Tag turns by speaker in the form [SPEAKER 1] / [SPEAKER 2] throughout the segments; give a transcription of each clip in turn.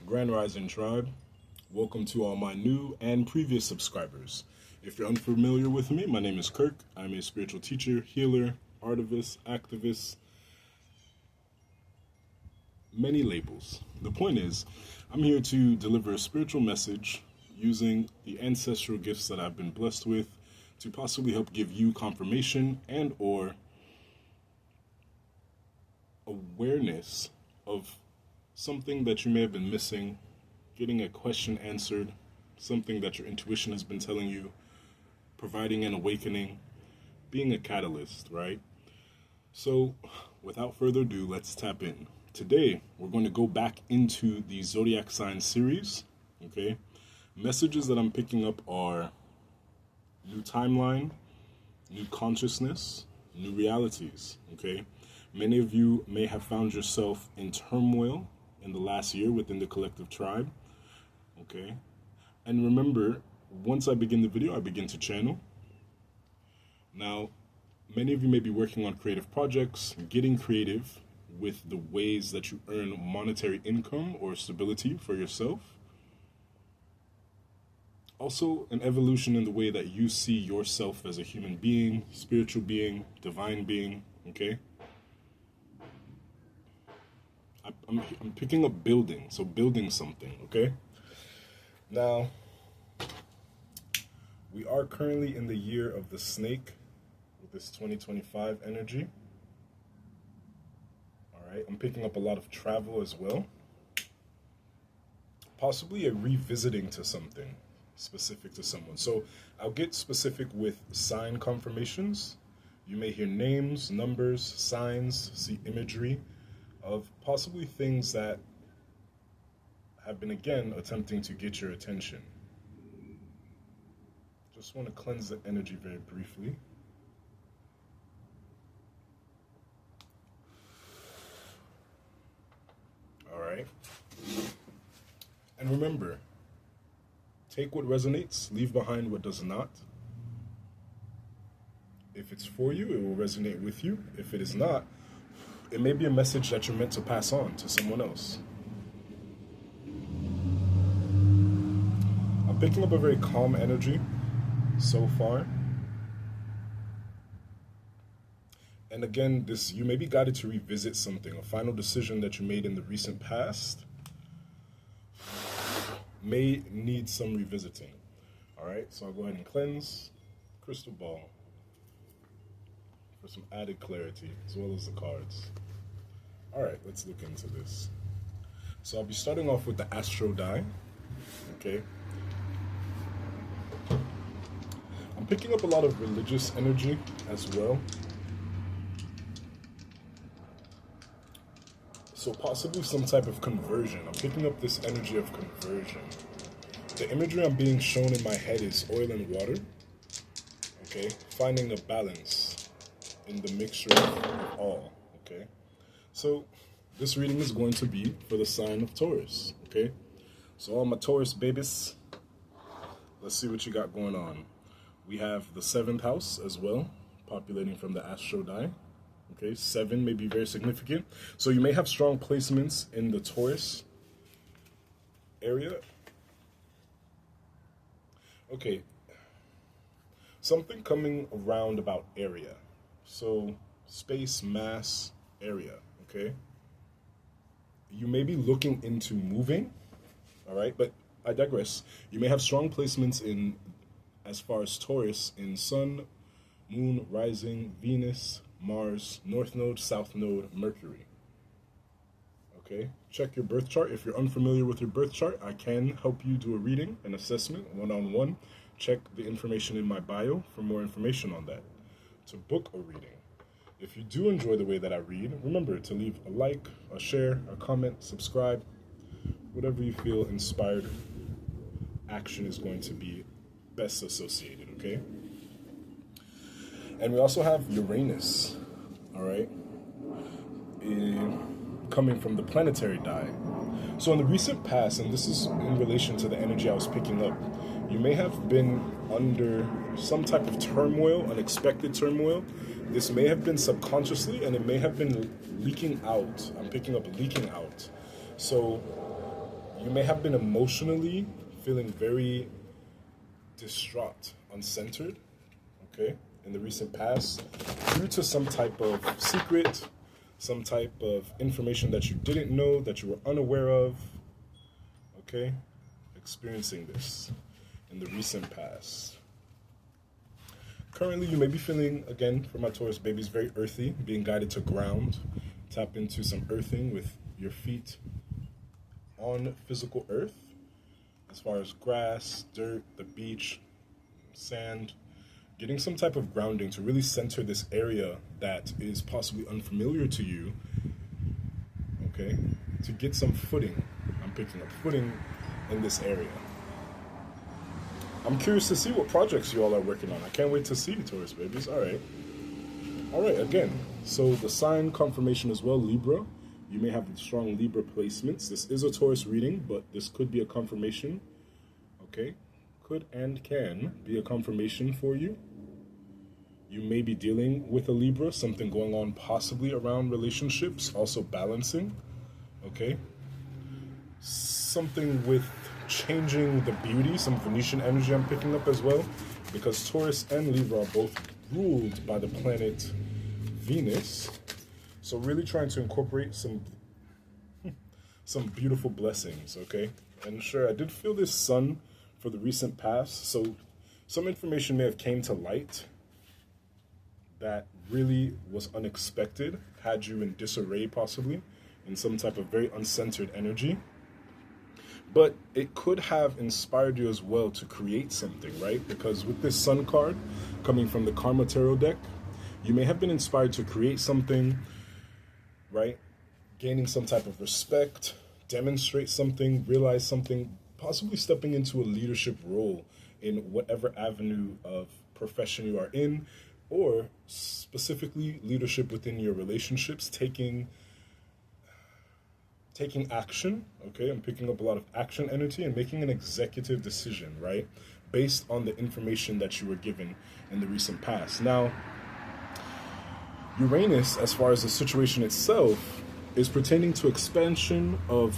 [SPEAKER 1] Grand Rising Tribe, welcome to all my new and previous subscribers. If you're unfamiliar with me, my name is Kirk. I'm a spiritual teacher, healer, artivist, activist, many labels. The point is, I'm here to deliver a spiritual message using the ancestral gifts that I've been blessed with to possibly help give you confirmation and or awareness of something that you may have been missing, getting a question answered, something that your intuition has been telling you, providing an awakening, being a catalyst, right? So, without further ado, let's tap in. Today, we're going to go back into the Zodiac Sign series, okay? Messages that I'm picking up are new timeline, new consciousness, new realities, okay? Many of you may have found yourself in turmoil in the last year within the collective tribe, okay? And remember, once I begin the video, I begin to channel. Now, many of you may be working on creative projects, getting creative with the ways that you earn monetary income or stability for yourself. Also, an evolution in the way that you see yourself as a human being, spiritual being, divine being, okay? I'm picking up building, so building something, okay? Now, we are currently in the year of the snake with this 2025 energy. All right, I'm picking up a lot of travel as well. Possibly a revisiting to something specific to someone. So I'll get specific with sign confirmations. You may hear names, numbers, signs, see imagery of possibly things that have been, again, attempting to get your attention. Just want to cleanse the energy very briefly. All right. And remember, take what resonates, leave behind what does not. If it's for you, it will resonate with you. If it is not, it may be a message that you're meant to pass on to someone else. I'm picking up a very calm energy so far. And again, you may be guided to revisit something. A final decision that you made in the recent past may need some revisiting. All right, so I'll go ahead and cleanse crystal ball for some added clarity, as well as the cards. All right, let's look into this. So I'll be starting off with the Astro die, okay? I'm picking up a lot of religious energy as well. So possibly some type of conversion. I'm picking up this energy of conversion. The imagery I'm being shown in my head is oil and water, okay? Finding a balance in the mixture of all, okay? So this reading is going to be for the sign of Taurus, okay? So all my Taurus babies, let's see what you got going on. We have the 7th house as well, populating from the Astro die. Okay, 7 may be very significant. So you may have strong placements in the Taurus area. Okay, something coming around about area. So space, mass, area, okay? You may be looking into moving, all right? But I digress. You may have strong placements in, as far as Taurus, in Sun, Moon, Rising, Venus, Mars, North Node, South Node, Mercury. Okay, check your birth chart. If you're unfamiliar with your birth chart, I can help you do a reading, an assessment, one-on-one. Check the information in my bio for more information on that. To book a reading. If you do enjoy the way that I read, remember to leave a like, a share, a comment, subscribe, whatever you feel inspired action is going to be best associated, okay? And we also have Uranus, all right, coming from the planetary die. So in the recent past, and this is in relation to the energy I was picking up, you may have been under some type of turmoil, unexpected turmoil. This may have been subconsciously, and it may have been leaking out. I'm picking up leaking out. So You may have been emotionally feeling very distraught, uncentered, okay, in the recent past, due to some type of secret, some type of information that you didn't know, that you were unaware of, okay, experiencing this in the recent past. Currently, you may be feeling, again, for my Taurus babies, very earthy, being guided to ground. Tap into some earthing with your feet on physical earth, as far as grass, dirt, the beach, sand, getting some type of grounding to really center this area that is possibly unfamiliar to you, okay, to get some footing. I'm picking up footing in this area. I'm curious to see what projects you all are working on. I can't wait to see you, Taurus babies. All right, again, so the sign confirmation as well, Libra. You may have strong Libra placements. This is a Taurus reading, but this could be a confirmation, okay? Could and can be a confirmation for you. You may be dealing with a Libra, something going on possibly around relationships, also balancing, okay? Something with changing the beauty, some Venetian energy I'm picking up as well, because Taurus and Libra are both ruled by the planet Venus. So really trying to incorporate some beautiful blessings, okay? And sure, I did feel this sun for the recent past, so some information may have came to light that really was unexpected, had you in disarray possibly, in some type of very uncentered energy. But it could have inspired you as well to create something, right? Because with this sun card coming from the Karma Tarot deck, you may have been inspired to create something, right? Gaining some type of respect, demonstrate something, realize something, possibly stepping into a leadership role in whatever avenue of profession you are in, or specifically leadership within your relationships, taking action, okay? I'm picking up a lot of action energy and making an executive decision, right? Based on the information that you were given in the recent past. Now, Uranus, as far as the situation itself, is pertaining to expansion of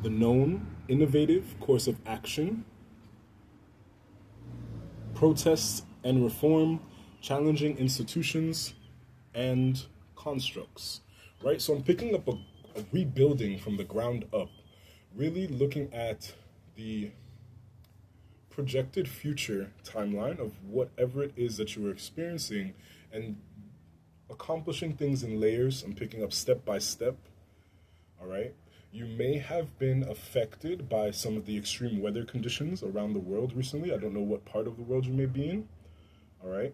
[SPEAKER 1] the known, innovative course of action, protests and reform, challenging institutions and constructs, right? So I'm picking up a rebuilding from the ground up, really looking at the projected future timeline of whatever it is that you were experiencing and accomplishing things in layers. I'm picking up step by step, all right? You may have been affected by some of the extreme weather conditions around the world recently. I don't know what part of the world you may be in, all right?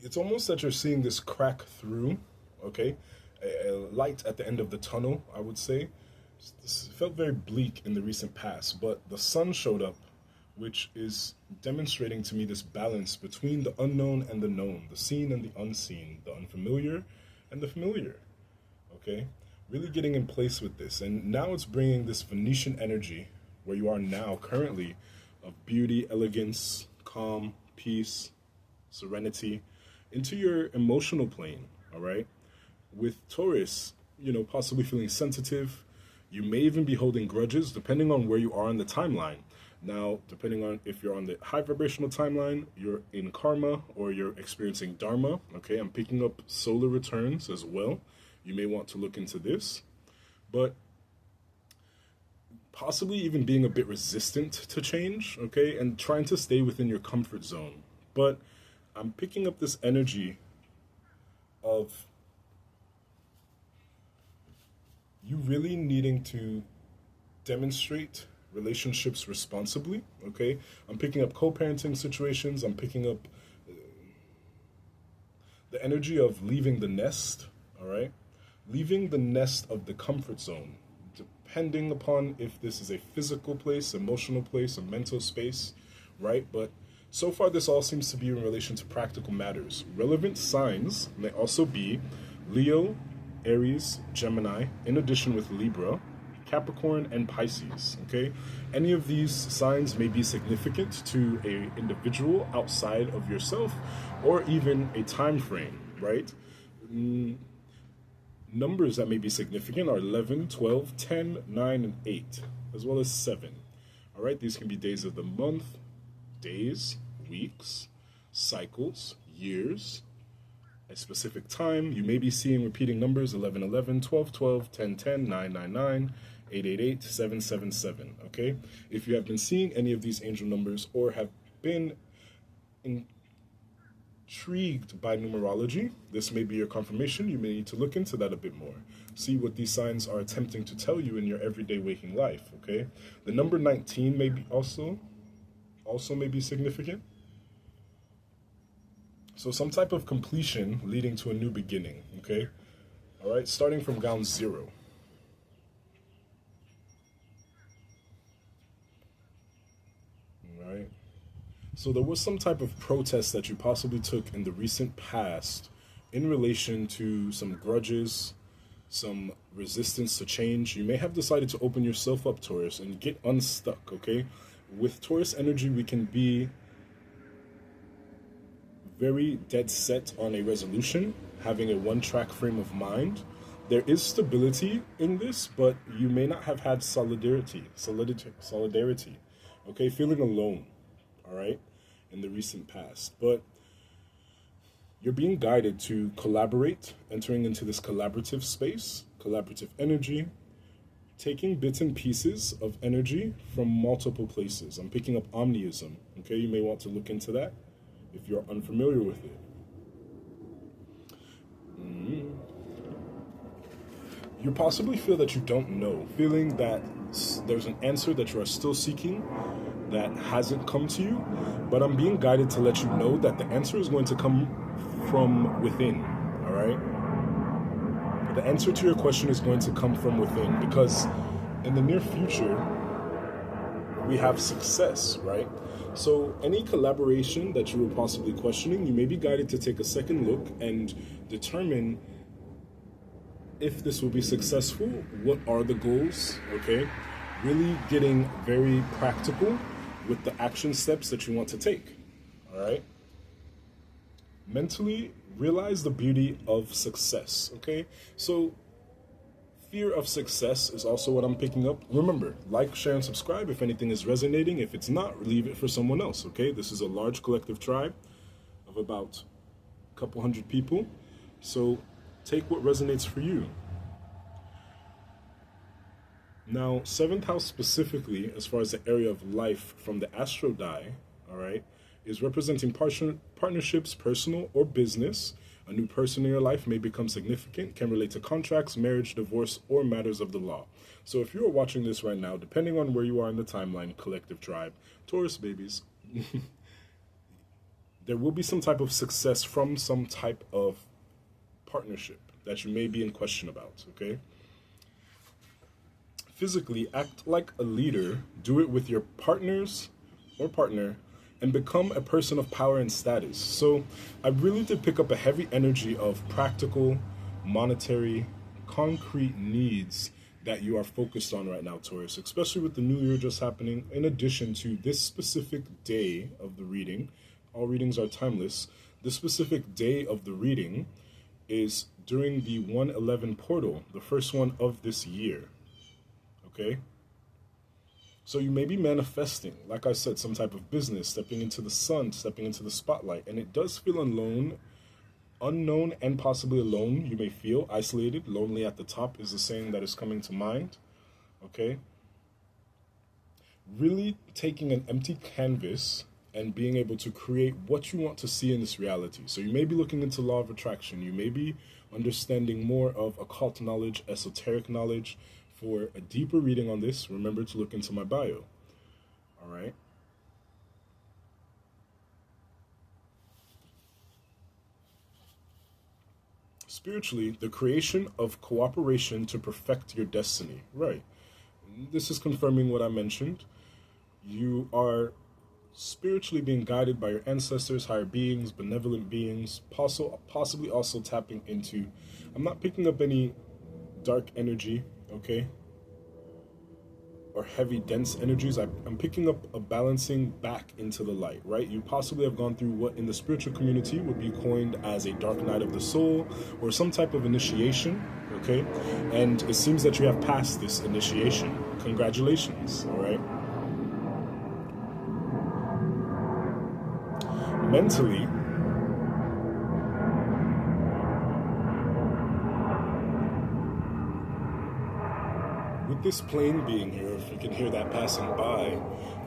[SPEAKER 1] It's almost that you're seeing this crack through, okay? A light at the end of the tunnel, I would say. This felt very bleak in the recent past, but the sun showed up, which is demonstrating to me this balance between the unknown and the known, the seen and the unseen, the unfamiliar and the familiar, okay? Really getting in place with this. And now it's bringing this Venetian energy, where you are now currently, of beauty, elegance, calm, peace, serenity, into your emotional plane, all right? With Taurus, you know, possibly feeling sensitive. You may even be holding grudges, depending on where you are on the timeline. Now, depending on if you're on the high vibrational timeline, you're in karma, or you're experiencing dharma, okay? I'm picking up solar returns as well. You may want to look into this. But possibly even being a bit resistant to change, okay? And trying to stay within your comfort zone. But I'm picking up this energy of you really needing to demonstrate relationships responsibly, okay? I'm picking up co-parenting situations. I'm picking up the energy of leaving the nest, all right? Leaving the nest of the comfort zone, depending upon if this is a physical place, emotional place, a mental space, right? But so far, this all seems to be in relation to practical matters. Relevant signs may also be Leo, Aries, Gemini, in addition with Libra, Capricorn, and Pisces, okay? Any of these signs may be significant to an individual outside of yourself or even a time frame, right? Numbers that may be significant are 11, 12, 10, 9, and 8, as well as 7. All right, these can be days of the month, days, weeks, cycles, years, a specific time. You may be seeing repeating numbers 11, 11, 12, 12, 10, 10, 9, 9, 9, 8, 8, 8, 7, 7, 7, okay? If you have been seeing any of these angel numbers or have been intrigued by numerology, this may be your confirmation. You may need to look into that a bit more. See what these signs are attempting to tell you in your everyday waking life, okay? The number 19 may be also may be significant. So some type of completion leading to a new beginning, okay? All right, starting from ground zero. All right. So there was some type of protest that you possibly took in the recent past in relation to some grudges, some resistance to change. You may have decided to open yourself up, Taurus, and get unstuck, okay? With Taurus energy, we can be very dead set on a resolution, having a one-track frame of mind. There is stability in this, but you may not have had solidarity, okay? Feeling alone, all right, in the recent past. But you're being guided to collaborate, entering into this collaborative space, collaborative energy, taking bits and pieces of energy from multiple places. I'm picking up omniism, okay? You may want to look into that if you're unfamiliar with it. You possibly feel that you don't know, feeling that there's an answer that you are still seeking that hasn't come to you, but I'm being guided to let you know that the answer is going to come from within, all right? The answer to your question is going to come from within, because in the near future, we have success, right? So any collaboration that you were possibly questioning, you may be guided to take a second look and determine if this will be successful, what are the goals, okay? Really getting very practical with the action steps that you want to take, all right? Mentally, realize the beauty of success, okay? So fear of success is also what I'm picking up. Remember, like, share, and subscribe if anything is resonating. If it's not, leave it for someone else, okay? This is a large collective tribe of about a couple hundred people. So take what resonates for you. Now, 7th house specifically, as far as the area of life from the astro die, all right, is representing partnerships, personal or business. A new person in your life may become significant, can relate to contracts, marriage, divorce, or matters of the law. So if you are watching this right now, depending on where you are in the timeline, collective tribe, Taurus babies, there will be some type of success from some type of partnership that you may be in question about, okay? Physically, act like a leader. Do it with your partners or partner, and become a person of power and status. So I really did pick up a heavy energy of practical, monetary, concrete needs that you are focused on right now, Taurus, especially with the new year just happening. In addition to this specific day of the reading, all readings are timeless. This specific day of the reading is during the 111 portal, the first one of this year, okay? So you may be manifesting, like I said, some type of business, stepping into the sun, stepping into the spotlight. And it does feel unknown and possibly alone. You may feel isolated. Lonely at the top is the saying that is coming to mind, okay? Really taking an empty canvas and being able to create what you want to see in this reality. So you may be looking into law of attraction. You may be understanding more of occult knowledge, esoteric knowledge. For a deeper reading on this, remember to look into my bio, all right? Spiritually, the creation of cooperation to perfect your destiny, right? This is confirming what I mentioned. You are spiritually being guided by your ancestors, higher beings, benevolent beings, possibly also tapping into, I'm not picking up any dark energy, okay? or heavy, dense energies, I'm picking up a balancing back into the light, right? You possibly have gone through what in the spiritual community would be coined as a dark night of the soul or some type of initiation, okay? And it seems that you have passed this initiation. Congratulations, all right? Mentally, with this plane being here, if you can hear that passing by,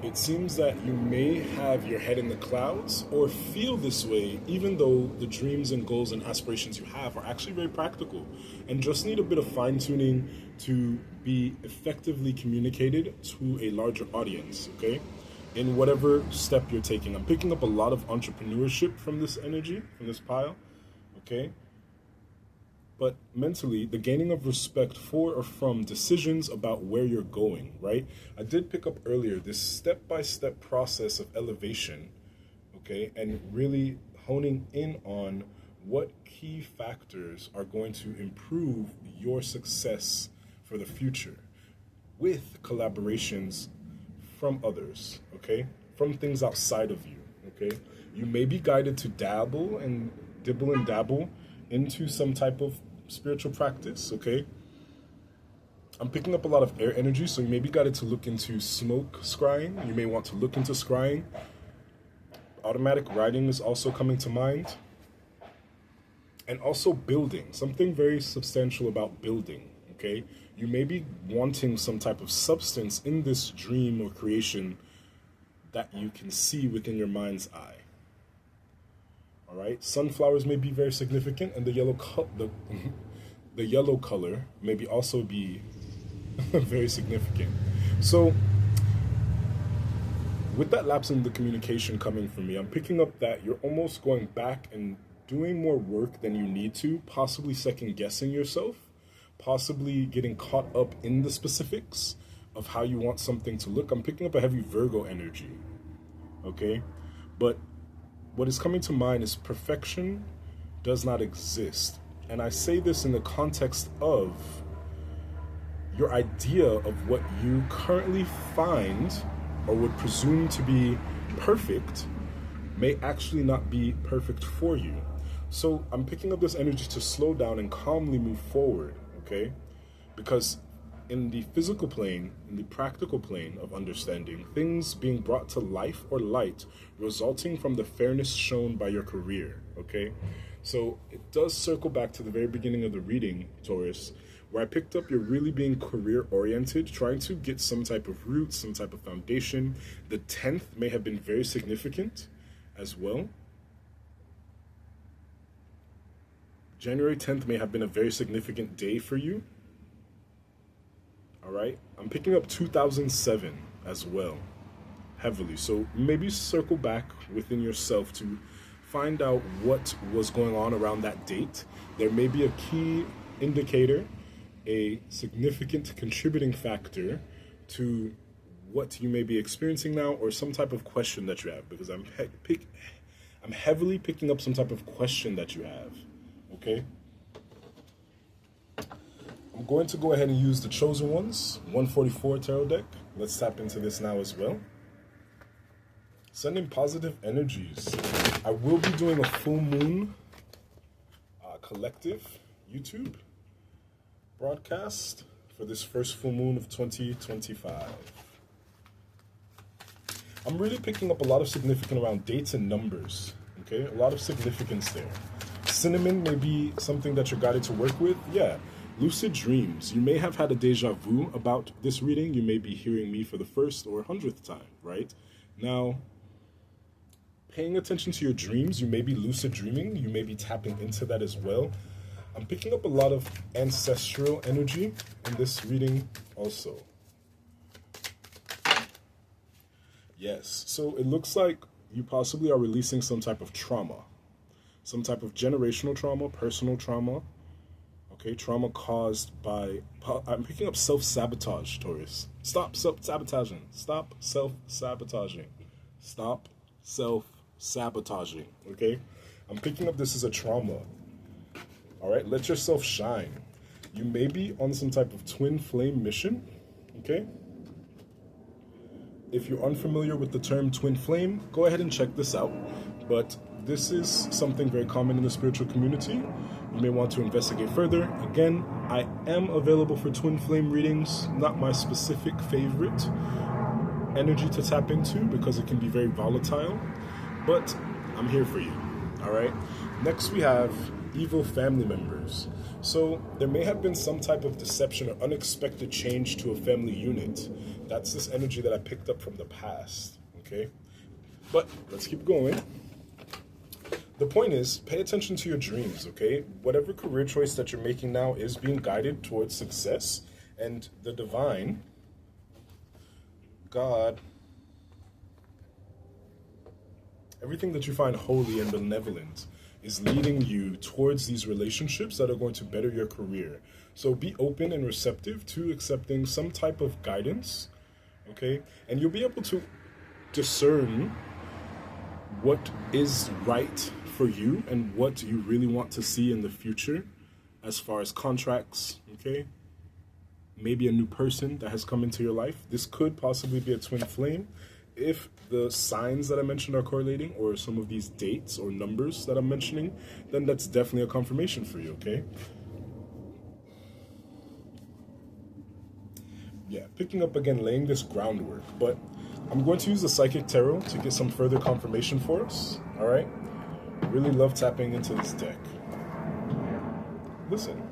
[SPEAKER 1] it seems that you may have your head in the clouds or feel this way, even though the dreams and goals and aspirations you have are actually very practical and just need a bit of fine-tuning to be effectively communicated to a larger audience, okay? In whatever step you're taking. I'm picking up a lot of entrepreneurship from this energy, from this pile, okay? But mentally, the gaining of respect for or from decisions about where you're going, right? I did pick up earlier this step-by-step process of elevation, okay? And really honing in on what key factors are going to improve your success for the future with collaborations from others, okay? From things outside of you, okay? You may be guided to dabble and dibble and dabble into some type of spiritual practice, okay? I'm picking up a lot of air energy, so you may be guided to look into smoke scrying. You may want to look into scrying. Automatic writing is also coming to mind. And also building, something very substantial about building, okay? You may be wanting some type of substance in this dream or creation that you can see within your mind's eye. All right, sunflowers may be very significant, and the yellow color may also be very significant. So, with that lapse in the communication coming from me, I'm picking up that you're almost going back and doing more work than you need to, possibly second-guessing yourself, possibly getting caught up in the specifics of how you want something to look. I'm picking up a heavy Virgo energy, okay? But what is coming to mind is perfection does not exist. And I say this in the context of your idea of what you currently find or would presume to be perfect may actually not be perfect for you. So I'm picking up this energy to slow down and calmly move forward, okay? Because in the physical plane, in the practical plane of understanding, things being brought to life or light resulting from the fairness shown by your career, okay? So it does circle back to the very beginning of the reading, Taurus, where I picked up you're really being career-oriented, trying to get some type of root, some type of foundation. The 10th may have been very significant as well. January 10th may have been a very significant day for you. All right, I'm picking up 2007 as well, heavily. So maybe circle back within yourself to find out what was going on around that date. There may be a key indicator, a significant contributing factor to what you may be experiencing now, or some type of question that you have, because I'm heavily picking up some type of question that you have, okay? I'm going to go ahead and use the Chosen Ones, 144 tarot deck. Let's tap into this now as well. Sending positive energies. I will be doing a full moon collective YouTube broadcast for this first full moon of 2025. I'm really picking up a lot of significance around dates and numbers, okay? A lot of significance there. Cinnamon may be something that you're guided to work with, yeah. Lucid dreams. You may have had a deja vu about this reading. You may be hearing me for the first or 100th time, right? Now, paying attention to your dreams, you may be lucid dreaming. You may be tapping into that as well. I'm picking up a lot of ancestral energy in this reading also. Yes, so it looks like you possibly are releasing some type of trauma. Some type of generational trauma, personal trauma. Okay, trauma caused by, I'm picking up self-sabotage, Taurus. Stop self-sabotaging. Stop self-sabotaging. Stop self-sabotaging, okay? I'm picking up this as a trauma. All right, let yourself shine. You may be on some type of twin flame mission, okay? If you're unfamiliar with the term twin flame, go ahead and check this out. But this is something very common in the spiritual community. You may want to investigate further. Again, I am available for twin flame readings, not my specific favorite energy to tap into because it can be very volatile, but I'm here for you. All right. Next, we have evil family members. So there may have been some type of deception or unexpected change to a family unit. That's this energy that I picked up from the past. Okay. But let's keep going. The point is, pay attention to your dreams, okay? Whatever career choice that you're making now is being guided towards success, and the divine, God, everything that you find holy and benevolent is leading you towards these relationships that are going to better your career. So be open and receptive to accepting some type of guidance, okay? And you'll be able to discern what is right for you and what you really want to see in the future as far as contracts, okay? Maybe a new person that has come into your life. This could possibly be a twin flame. If the signs that I mentioned are correlating, or some of these dates or numbers that I'm mentioning, then that's definitely a confirmation for you, okay? Yeah, picking up again, laying this groundwork, but I'm going to use the Psychic Tarot to get some further confirmation for us, all right? Really love tapping into this deck. Listen,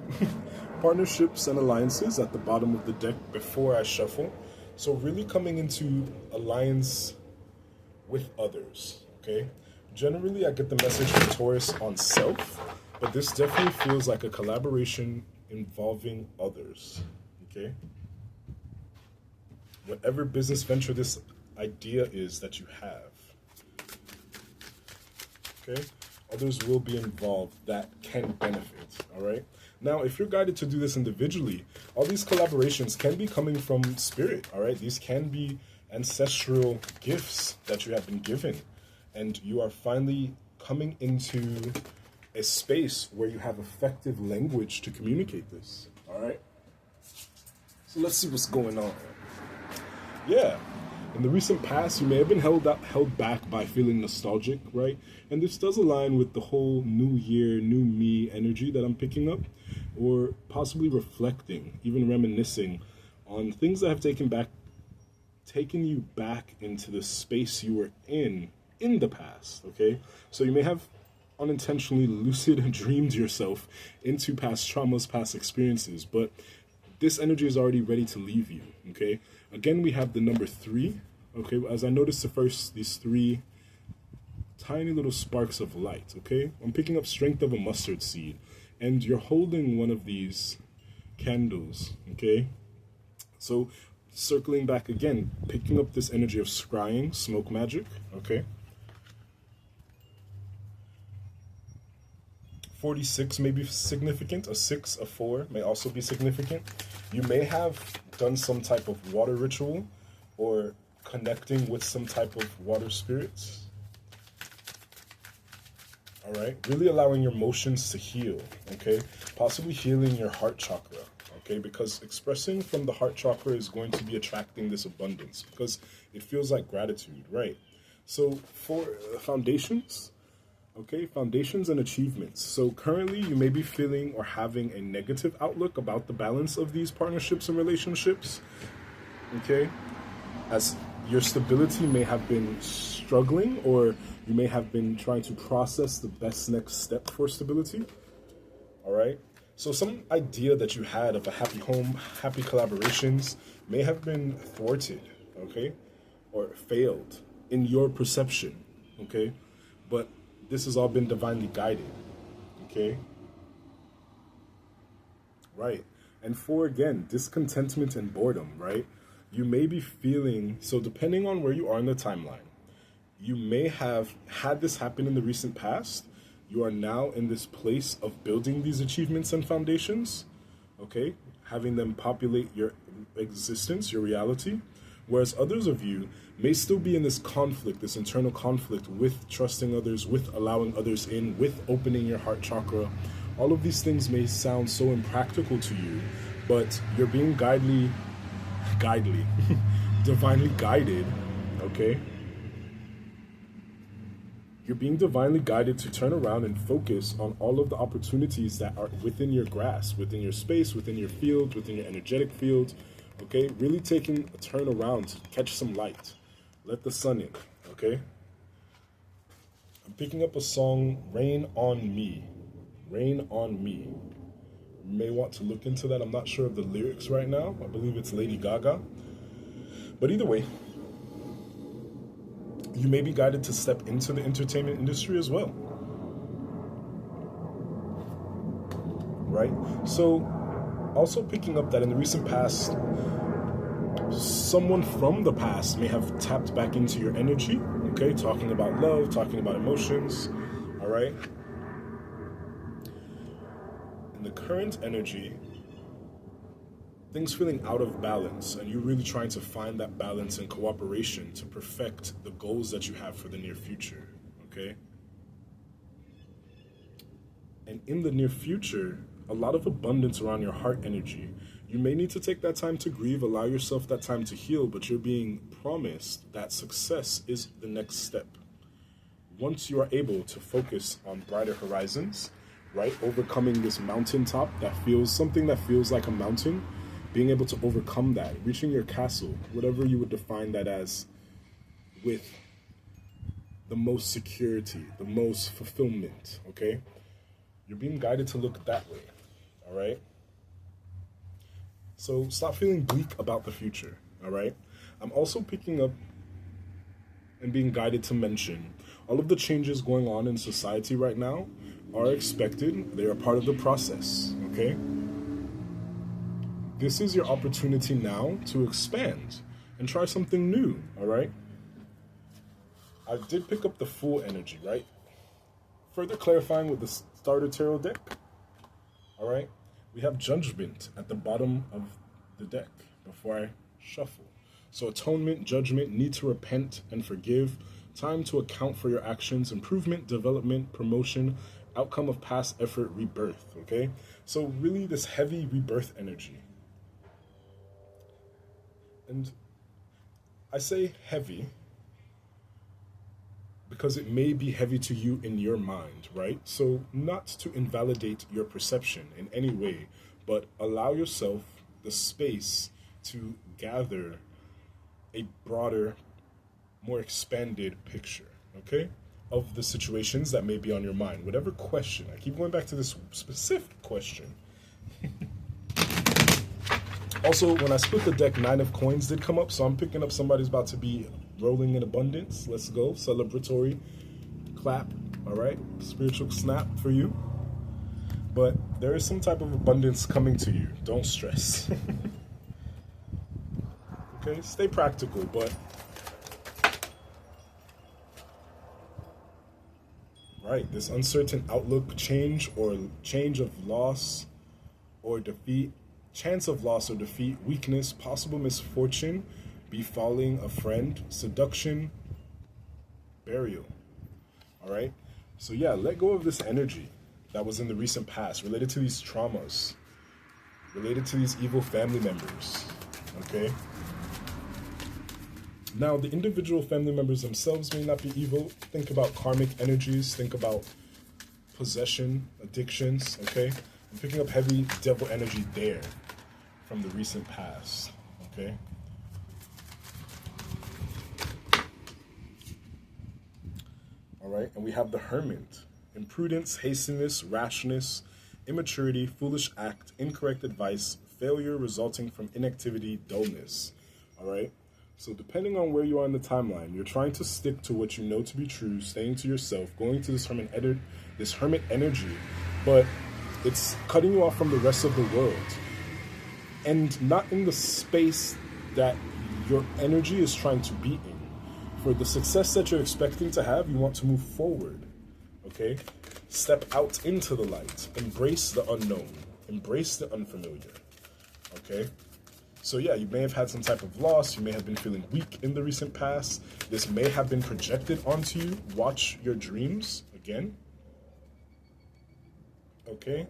[SPEAKER 1] partnerships and alliances at the bottom of the deck before I shuffle. So really coming into alliance with others, okay? Generally, I get the message from Taurus on self, but this definitely feels like a collaboration involving others, okay? Whatever business venture this idea is that you have, okay? Others will be involved that can benefit, all right? Now, if you're guided to do this individually, all these collaborations can be coming from spirit, all right? These can be ancestral gifts that you have been given, and you are finally coming into a space where you have effective language to communicate this, all right? So let's see what's going on. Yeah. In the recent past, you may have been held back by feeling nostalgic, right? And this does align with the whole new year, new me energy that I'm picking up, or possibly reflecting, even reminiscing on things that have taken you back into the space you were in the past, okay? So you may have unintentionally lucid dreamed yourself into past traumas, past experiences, but this energy is already ready to leave you, okay? Again, we have the number 3, okay? As I noticed these 3 tiny little sparks of light, okay? I'm picking up strength of a mustard seed, and you're holding one of these candles, okay? So circling back again, picking up this energy of scrying, smoke magic, okay? 46 may be significant. A 6, a 4 may also be significant. You may have done some type of water ritual or connecting with some type of water spirits. All right, really allowing your emotions to heal, okay? Possibly healing your heart chakra, okay? Because expressing from the heart chakra is going to be attracting this abundance because it feels like gratitude, right? So for foundations, okay, foundations and achievements. So currently you may be feeling or having a negative outlook about the balance of these partnerships and relationships, okay? As your stability may have been struggling, or you may have been trying to process the best next step for stability, all right? So some idea that you had of a happy home, happy collaborations may have been thwarted, okay? Or failed in your perception, okay? But this has all been divinely guided, okay? Right. And for, again, discontentment and boredom, right? You may be feeling, so depending on where you are in the timeline, you may have had this happen in the recent past. You are now in this place of building these achievements and foundations, okay? Having them populate your existence, your reality. Whereas others of you may still be in this conflict, this internal conflict with trusting others, with allowing others in, with opening your heart chakra. All of these things may sound so impractical to you, but you're being divinely guided okay? You're being divinely guided to turn around and focus on all of the opportunities that are within your grasp, within your space, within your field, within your energetic field, okay? Really taking a turn around to catch some light. Let the sun in, okay? I'm picking up a song, Rain on Me. Rain on Me. You may want to look into that. I'm not sure of the lyrics right now. I believe it's Lady Gaga. But either way, you may be guided to step into the entertainment industry as well. Right? So, also picking up that in the recent past, someone from the past may have tapped back into your energy, okay? Talking about love, talking about emotions, all right? In the current energy, things feeling out of balance, and you're really trying to find that balance and cooperation to perfect the goals that you have for the near future, okay? And in the near future, a lot of abundance around your heart energy. You may need to take that time to grieve, allow yourself that time to heal, but you're being promised that success is the next step. Once you are able to focus on brighter horizons, right? Overcoming this mountaintop that feels something that feels like a mountain, being able to overcome that, reaching your castle, whatever you would define that as, with the most security, the most fulfillment, okay? You're being guided to look that way, all right? So stop feeling bleak about the future, all right? I'm also picking up and being guided to mention all of the changes going on in society right now are expected. They are part of the process, okay? This is your opportunity now to expand and try something new, all right? I did pick up the Fool energy, right? Further clarifying with the starter tarot deck, all right? We have Judgment at the bottom of the deck before I shuffle. So atonement, judgment, need to repent and forgive, time to account for your actions, improvement, development, promotion, outcome of past effort, rebirth, okay? So really this heavy rebirth energy. And I say heavy because it may be heavy to you in your mind, right? So not to invalidate your perception in any way, but allow yourself the space to gather a broader, more expanded picture, okay? Of the situations that may be on your mind. Whatever question, I keep going back to this specific question. Also, when I split the deck, 9 of coins did come up, so I'm picking up somebody's about to be rolling in abundance. Let's go. Celebratory clap, all right? Spiritual snap for you. But there is some type of abundance coming to you. Don't stress. Okay? Stay practical, but right, this uncertain outlook, change of loss or defeat, chance of loss or defeat, weakness, possible misfortune, befalling a friend, seduction, burial. All right? So yeah, let go of this energy that was in the recent past, related to these traumas, related to these evil family members, okay? Now, the individual family members themselves may not be evil. Think about karmic energies, think about possession, addictions, okay? I'm picking up heavy devil energy there from the recent past, okay? All right, and we have the Hermit. Imprudence, hastiness, rashness, immaturity, foolish act, incorrect advice, failure resulting from inactivity, dullness. All right? So depending on where you are in the timeline, you're trying to stick to what you know to be true, staying to yourself, going to this hermit energy, but it's cutting you off from the rest of the world. And not in the space that your energy is trying to be in. For the success that you're expecting to have, you want to move forward, okay? Step out into the light. Embrace the unknown. Embrace the unfamiliar, okay? So yeah, you may have had some type of loss. You may have been feeling weak in the recent past. This may have been projected onto you. Watch your dreams again, okay?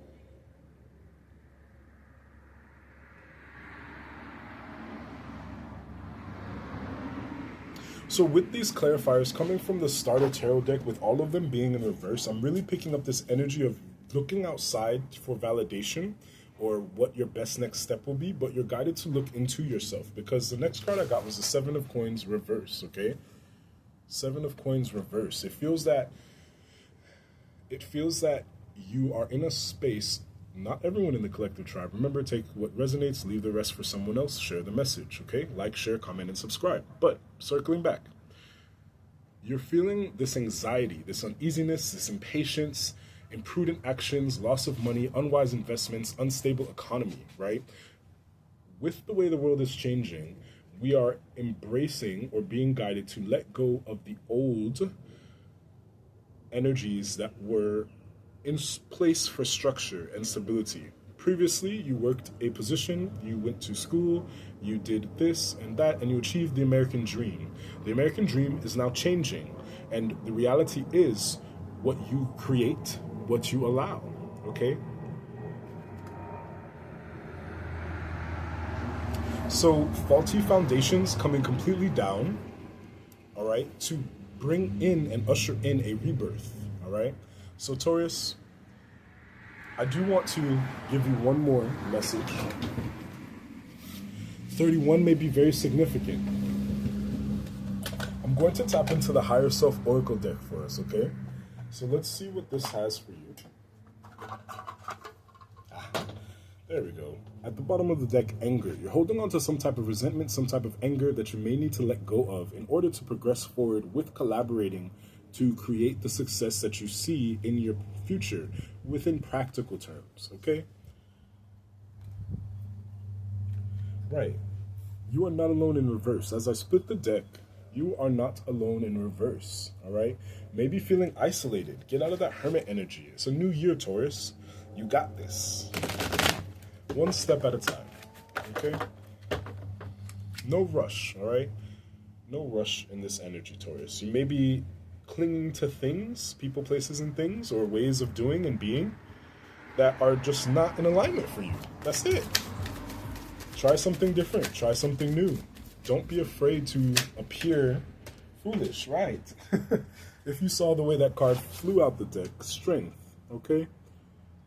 [SPEAKER 1] So with these clarifiers coming from the starter tarot deck, with all of them being in reverse, I'm really picking up this energy of looking outside for validation or what your best next step will be, but you're guided to look into yourself, because the next card I got was the Seven of Coins reverse, okay? Seven of Coins reverse. It feels that you are in a space. Not everyone in the collective tribe. Remember, take what resonates, leave the rest for someone else, share the message, okay? Like, share, comment, and subscribe. But circling back, you're feeling this anxiety, this uneasiness, this impatience, imprudent actions, loss of money, unwise investments, unstable economy, right? With the way the world is changing, we are embracing or being guided to let go of the old energies that were in place for structure and stability. Previously, you worked a position, you went to school, you did this and that, and you achieved the American dream. The American dream is now changing, and the reality is what you create, what you allow, okay? So faulty foundations coming completely down, all right, to bring in and usher in a rebirth, all right? So Taurus, I do want to give you one more message. 31 may be very significant. I'm going to tap into the Higher Self Oracle deck for us, okay? So let's see what this has for you. There we go. At the bottom of the deck, anger. You're holding on to some type of resentment, some type of anger that you may need to let go of in order to progress forward with collaborating to create the success that you see in your future within practical terms, okay? Right. You are not alone in reverse. As I split the deck, you are not alone in reverse, all right? Maybe feeling isolated. Get out of that hermit energy. It's a new year, Taurus. You got this. One step at a time, okay? No rush, all right? No rush in this energy, Taurus. You may be clinging to things, people, places, and things, or ways of doing and being that are just not in alignment for you. That's it. Try something different. Try something new. Don't be afraid to appear foolish, right? If you saw the way that card flew out the deck, strength, okay?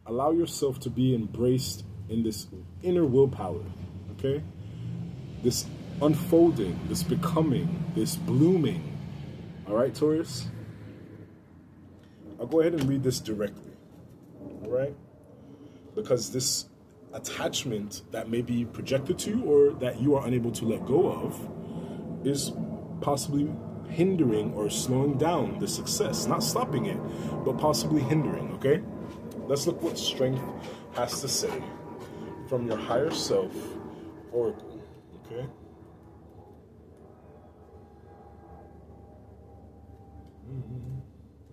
[SPEAKER 1] Allow yourself to be embraced in this inner willpower, okay? This unfolding, this becoming, this blooming. All right, Taurus? I'll go ahead and read this directly, all right? Because this attachment that may be projected to you or that you are unable to let go of is possibly hindering or slowing down the success. Not stopping it, but possibly hindering, okay? Let's look what strength has to say from your higher self oracle, okay?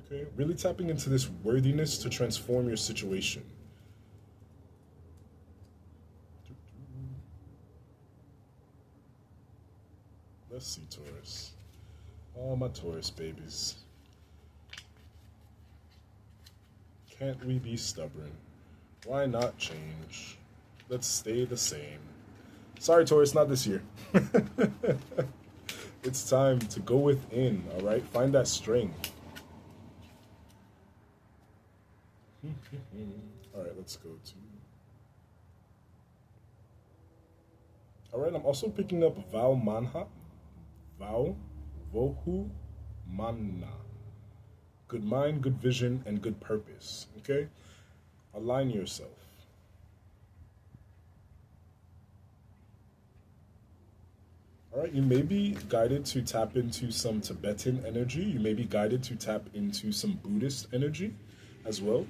[SPEAKER 1] Okay, really tapping into this worthiness to transform your situation. Let's see, Taurus. All my Taurus babies. Can't we be stubborn? Why not change? Let's stay the same. Sorry, Taurus, not this year. It's time to go within, all right? Find that strength. All right, let's go to... All right, I'm also picking up Vau Manha. Vau, Vohu, Manna. Good mind, good vision, and good purpose, okay? Align yourself. All right, you may be guided to tap into some Tibetan energy. You may be guided to tap into some Buddhist energy as well.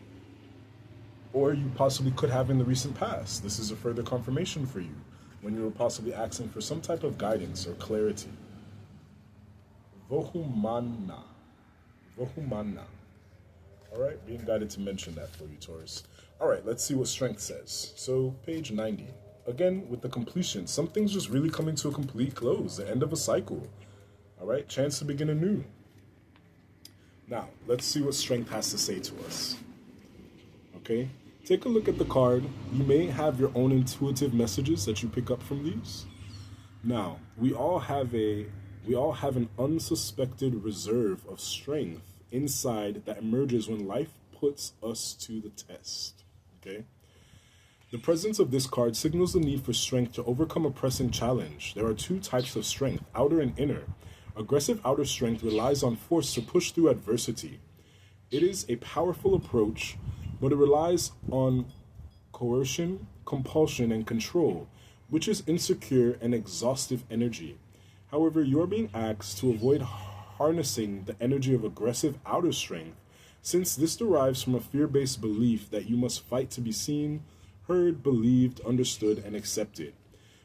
[SPEAKER 1] Or you possibly could have in the recent past. This is a further confirmation for you when you were possibly asking for some type of guidance or clarity. Vohumana. Vohumana. All right, being guided to mention that for you, Taurus. All right, let's see what strength says. So, page 90. Again, with the completion, something's just really coming to a complete close, the end of a cycle. All right, chance to begin anew. Now, let's see what strength has to say to us. Okay, take a look at the card. You may have your own intuitive messages that you pick up from these. Now, we all have a We all have an unsuspected reserve of strength inside that emerges when life puts us to the test. Okay? The presence of this card signals the need for strength to overcome a pressing challenge. There are two types of strength, outer and inner. Aggressive outer strength relies on force to push through adversity. It is a powerful approach, but it relies on coercion, compulsion, and control, which is insecure and exhaustive energy. However, you are being asked to avoid harnessing the energy of aggressive outer strength, since this derives from a fear-based belief that you must fight to be seen, heard, believed, understood, and accepted.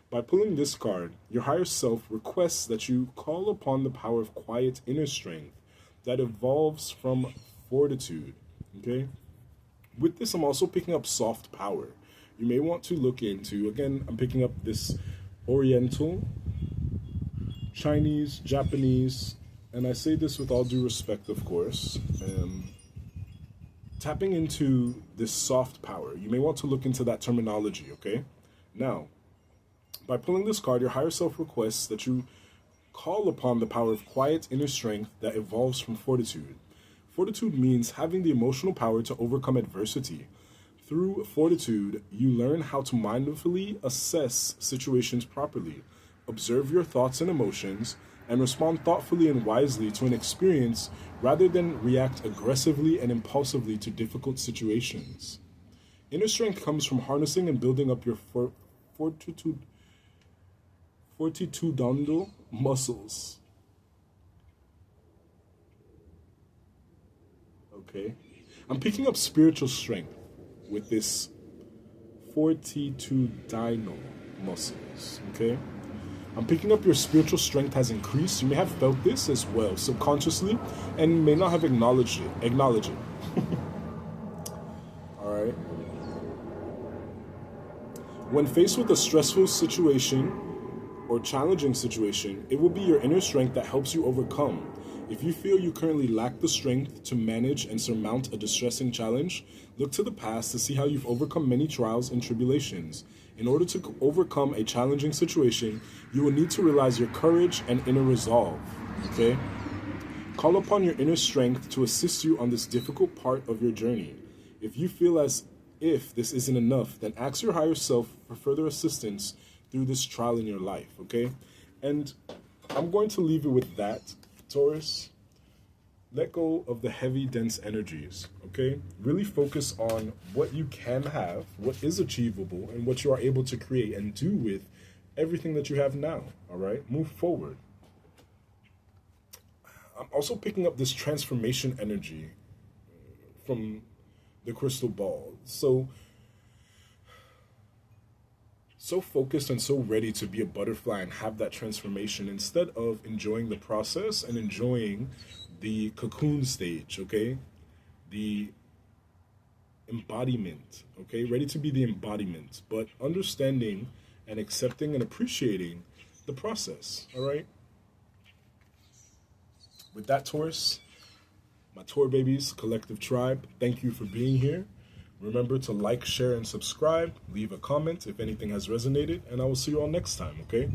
[SPEAKER 1] By pulling this card, your higher self requests that you call upon the power of quiet inner strength that evolves from fortitude. Okay? With this, I'm also picking up soft power. You may want to look into, again, I'm picking up this Oriental, Chinese, Japanese, and I say this with all due respect, of course, tapping into this soft power. You may want to look into that terminology, okay? Now, by pulling this card, your higher self requests that you call upon the power of quiet inner strength that evolves from fortitude. Fortitude means having the emotional power to overcome adversity. Through fortitude, you learn how to mindfully assess situations properly, observe your thoughts and emotions, and respond thoughtfully and wisely to an experience rather than react aggressively and impulsively to difficult situations. Inner strength comes from harnessing and building up your fortitudinal muscles. Okay? I'm picking up spiritual strength with this fortitudinal muscles. Okay? I'm picking up your spiritual strength has increased. You may have felt this as well, subconsciously, and may not have acknowledged it. Acknowledge it. All right. When faced with a stressful situation or challenging situation, it will be your inner strength that helps you overcome. If you feel you currently lack the strength to manage and surmount a distressing challenge, look to the past to see how you've overcome many trials and tribulations. In order to overcome a challenging situation, you will need to realize your courage and inner resolve, okay? Call upon your inner strength to assist you on this difficult part of your journey. If you feel as if this isn't enough, then ask your higher self for further assistance through this trial in your life, okay? And I'm going to leave it with that, Taurus. Let go of the heavy, dense energies, okay? Really focus on what you can have, what is achievable, and what you are able to create and do with everything that you have now, all right? Move forward. I'm also picking up this transformation energy from the crystal ball. So focused and so ready to be a butterfly and have that transformation instead of enjoying the process and enjoying the cocoon stage, okay? The embodiment, okay? Ready to be the embodiment, but understanding and accepting and appreciating the process, all right? With that, Taurus, my Taur babies, collective tribe, thank you for being here. Remember to like, share, and subscribe. Leave a comment if anything has resonated, and I will see you all next time, okay?